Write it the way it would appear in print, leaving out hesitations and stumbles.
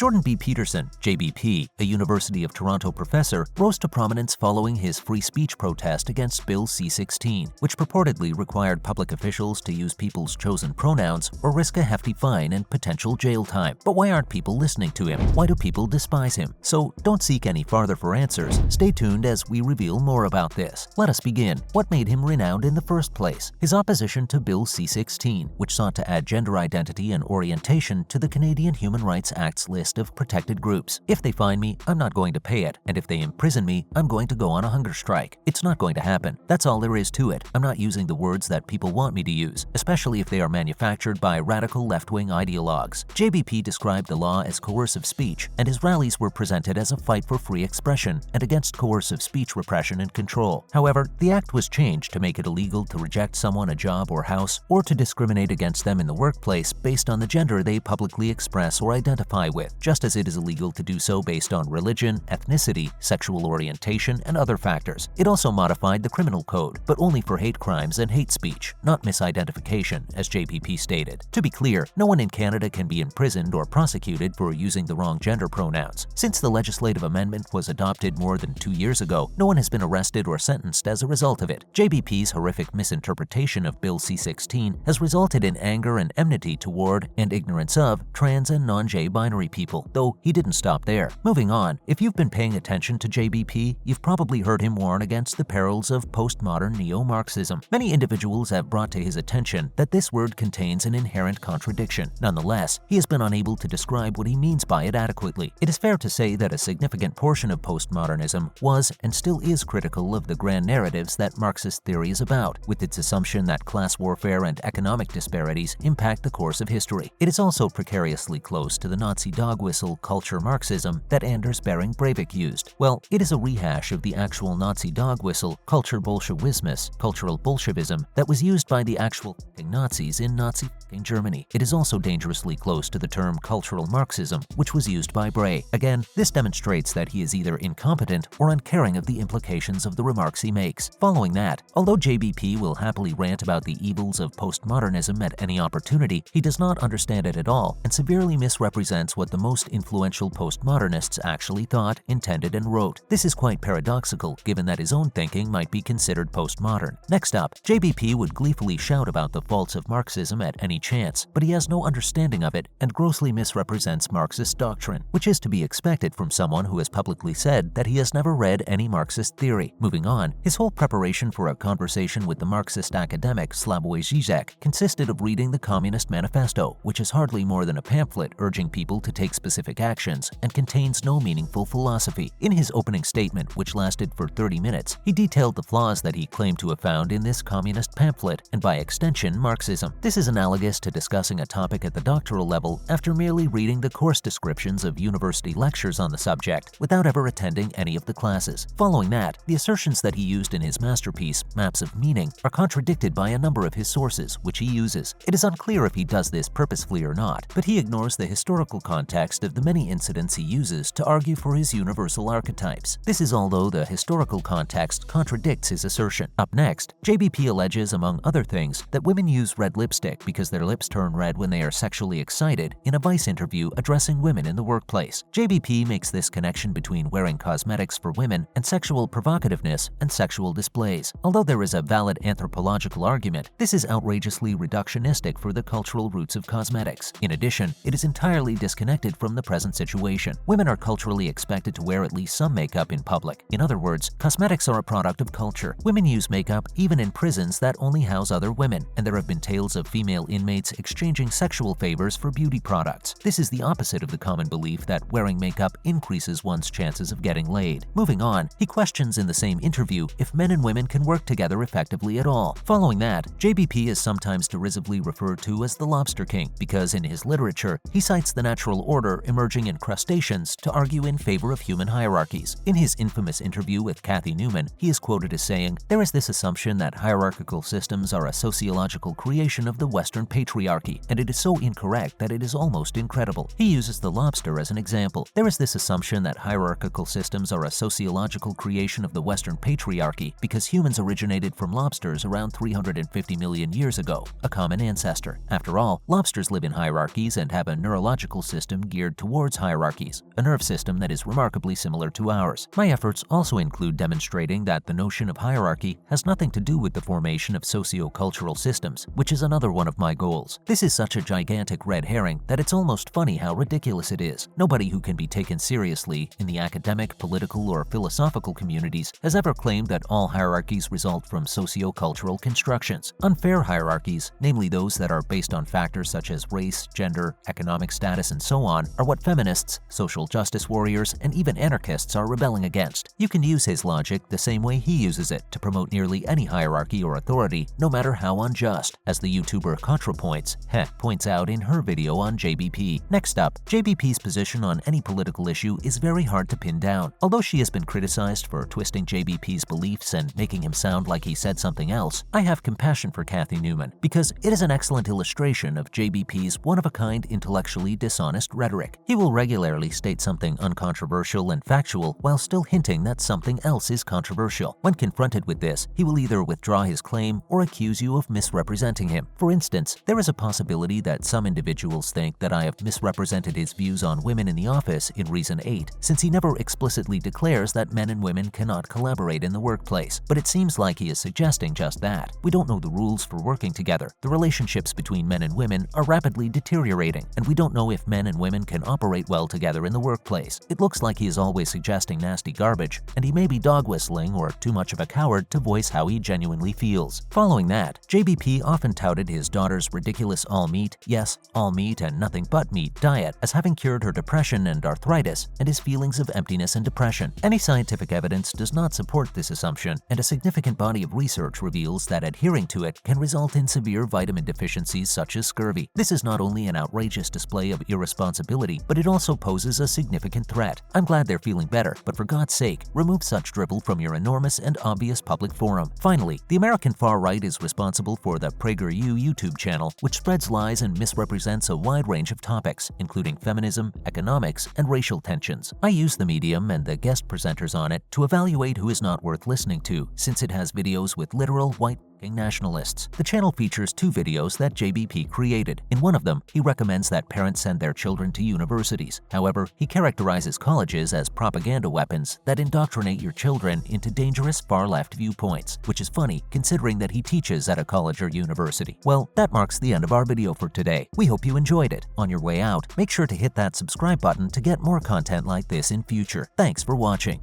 Jordan B Peterson, JBP, a University of Toronto professor, rose to prominence following his free speech protest against Bill C-16, which purportedly required public officials to use people's chosen pronouns or risk a hefty fine and potential jail time. But why aren't people listening to him? Why do people despise him? So don't seek any farther for answers. Stay tuned as we reveal more about this. Let us begin. What made him renowned in the first place? His opposition to Bill C-16, which sought to add gender identity and orientation to the Canadian Human Rights Act's list of protected groups. If they find me, I'm not going to pay it, and if they imprison me, I'm going to go on a hunger strike. It's not going to happen. That's all there is to it. I'm not using the words that people want me to use, especially if they are manufactured by radical left-wing ideologues. JBP described the law as coercive speech, and his rallies were presented as a fight for free expression and against coercive speech repression and control. However, the act was changed to make it illegal to reject someone a job or house, or to discriminate against them in the workplace based on the gender they publicly express or identify with, just as it is illegal to do so based on religion, ethnicity, sexual orientation, and other factors. It also modified the criminal code, but only for hate crimes and hate speech, not misidentification, as JBP stated. To be clear, no one in Canada can be imprisoned or prosecuted for using the wrong gender pronouns. Since the legislative amendment was adopted more than 2 years ago, no one has been arrested or sentenced as a result of it. JBP's horrific misinterpretation of Bill C-16 has resulted in anger and enmity toward and ignorance of trans and non-J binary people, though he didn't stop there. Moving on, if you've been paying attention to JBP, you've probably heard him warn against the perils of postmodern neo-Marxism. Many individuals have brought to his attention that this word contains an inherent contradiction. Nonetheless, he has been unable to describe what he means by it adequately. It is fair to say that a significant portion of postmodernism was and still is critical of the grand narratives that Marxist theory is about, with its assumption that class warfare and economic disparities impact the course of history. It is also precariously close to the Nazi dog whistle culture Marxism that Anders Bering Breivik used. Well, it is a rehash of the actual Nazi dog whistle, culture Bolshewismus, cultural Bolshevism, that was used by the actual Nazis in Nazi Germany. It is also dangerously close to the term cultural Marxism, which was used by Bray. Again, this demonstrates that he is either incompetent or uncaring of the implications of the remarks he makes. Following that, although JBP will happily rant about the evils of postmodernism at any opportunity, he does not understand it at all and severely misrepresents what the most influential postmodernists actually thought, intended, and wrote. This is quite paradoxical, given that his own thinking might be considered postmodern. Next up, JBP would gleefully shout about the faults of Marxism at any chance, but he has no understanding of it and grossly misrepresents Marxist doctrine, which is to be expected from someone who has publicly said that he has never read any Marxist theory. Moving on, his whole preparation for a conversation with the Marxist academic Slavoj Žižek consisted of reading the Communist Manifesto, which is hardly more than a pamphlet urging people to take specific actions and contains no meaningful philosophy. In his opening statement, which lasted for 30 minutes, he detailed the flaws that he claimed to have found in this communist pamphlet and, by extension, Marxism. This is analogous to discussing a topic at the doctoral level after merely reading the course descriptions of university lectures on the subject without ever attending any of the classes. Following that, the assertions that he used in his masterpiece, Maps of Meaning, are contradicted by a number of his sources, which he uses. It is unclear if he does this purposefully or not, but he ignores the historical context of the many incidents he uses to argue for his universal archetypes. This is although the historical context contradicts his assertion. Up next, JBP alleges, among other things, that women use red lipstick because their lips turn red when they are sexually excited in a Vice interview addressing women in the workplace. JBP makes this connection between wearing cosmetics for women and sexual provocativeness and sexual displays. Although there is a valid anthropological argument, this is outrageously reductionistic for the cultural roots of cosmetics. In addition, it is entirely disconnected from the present situation. Women are culturally expected to wear at least some makeup in public. In other words, cosmetics are a product of culture. Women use makeup even in prisons that only house other women, and there have been tales of female inmates exchanging sexual favors for beauty products. This is the opposite of the common belief that wearing makeup increases one's chances of getting laid. Moving on, he questions in the same interview if men and women can work together effectively at all. Following that, JBP is sometimes derisively referred to as the Lobster King because in his literature, he cites the natural order emerging in crustaceans to argue in favor of human hierarchies. In his infamous interview with Cathy Newman, he is quoted as saying, "There is this assumption that hierarchical systems are a sociological creation of the Western patriarchy, and it is so incorrect that it is almost incredible." He uses the lobster as an example. There is this assumption that hierarchical systems are a sociological creation of the Western patriarchy because humans originated from lobsters around 350 million years ago, a common ancestor. After all, lobsters live in hierarchies and have a neurological system geared towards hierarchies, a nerve system that is remarkably similar to ours. My efforts also include demonstrating that the notion of hierarchy has nothing to do with the formation of socio-cultural systems, which is another one of my goals. This is such a gigantic red herring that it's almost funny how ridiculous it is. Nobody who can be taken seriously in the academic, political, or philosophical communities has ever claimed that all hierarchies result from socio-cultural constructions. Unfair hierarchies, namely those that are based on factors such as race, gender, economic status, and so on, are what feminists, social justice warriors, and even anarchists are rebelling against. You can use his logic the same way he uses it to promote nearly any hierarchy or authority, no matter how unjust, as the YouTuber ContraPoints points out in her video on JBP. Next up, JBP's position on any political issue is very hard to pin down. Although she has been criticized for twisting JBP's beliefs and making him sound like he said something else, I have compassion for Cathy Newman because it is an excellent illustration of JBP's one-of-a-kind intellectually dishonest rhetoric. He will regularly state something uncontroversial and factual while still hinting that something else is controversial. When confronted with this, he will either withdraw his claim or accuse you of misrepresenting him. For instance, there is a possibility that some individuals think that I have misrepresented his views on women in the office in Reason 8, since he never explicitly declares that men and women cannot collaborate in the workplace. But it seems like he is suggesting just that. We don't know the rules for working together. The relationships between men and women are rapidly deteriorating, and we don't know if men and women can operate well together in the workplace. It looks like he is always suggesting nasty garbage, and he may be dog whistling or too much of a coward to voice how he genuinely feels. Following that, JBP often touted his daughter's ridiculous all-meat, yes, all-meat and nothing but meat diet as having cured her depression and arthritis and his feelings of emptiness and depression. Any scientific evidence does not support this assumption, and a significant body of research reveals that adhering to it can result in severe vitamin deficiencies such as scurvy. This is not only an outrageous display of irresponsibility, but it also poses a significant threat. I'm glad they're feeling better, but for God's sake, remove such drivel from your enormous and obvious public forum. Finally, the American far right is responsible for the PragerU YouTube channel, which spreads lies and misrepresents a wide range of topics, including feminism, economics, and racial tensions. I use the medium and the guest presenters on it to evaluate who is not worth listening to, since it has videos with literal white nationalists. The channel features 2 videos that JBP created. In one of them, he recommends that parents send their children to universities. However, he characterizes colleges as propaganda weapons that indoctrinate your children into dangerous far-left viewpoints, which is funny considering that he teaches at a college or university. Well, that marks the end of our video for today. We hope you enjoyed it. On your way out, make sure to hit that subscribe button to get more content like this in future. Thanks for watching.